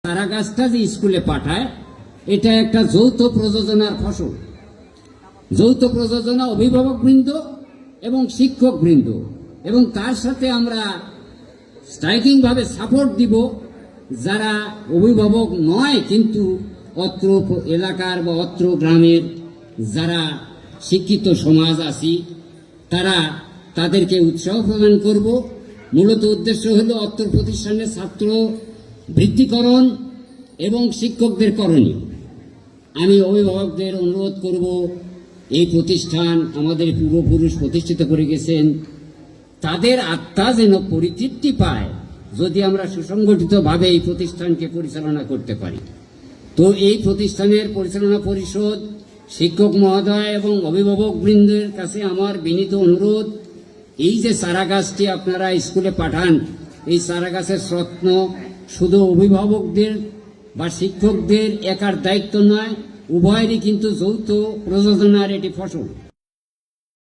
চারা গাছটা যে স্কুলে পাঠায় এটা একটা যৌথ প্রযোজনার ফসল। যৌথ প্রযোজনা অভিভাবকবৃন্দ এবং শিক্ষকবৃন্দ, এবং তার সাথে আমরা স্ট্রাইকিংভাবে সাপোর্ট দিব যারা অভিভাবক নয় কিন্তু অত্র এলাকার বা অত্র গ্রামের যারা শিক্ষিত সমাজ আছি তাদেরকে উৎসাহ প্রদান করব। মূলত উদ্দেশ্য হলো অত্র প্রতিষ্ঠানের ছাত্র বৃত্তিকরণ এবং শিক্ষকদের করণীয়। আমি অভিভাবকদের অনুরোধ করব, এই প্রতিষ্ঠান আমাদের পূর্বপুরুষ প্রতিষ্ঠিত করে গেছেন, তাদের আত্মা যেন পরিতৃপ্তি পায় যদি আমরা সুসংগঠিতভাবে এই প্রতিষ্ঠানকে পরিচালনা করতে পারি। তো এই প্রতিষ্ঠানের পরিচালনা পরিষদ, শিক্ষক মহোদয় এবং অভিভাবকবৃন্দের কাছে আমার বিনীত অনুরোধ, এই যে চারা গাছটি আপনারা স্কুলে পাঠান, এই চারা গাছের যত্ন শুধু অভিভাবকদের বা শিক্ষকদের একার দায়িত্ব নয়, উভয়েরই কিন্তু যৌথ প্রযোজনার এটি ফসল।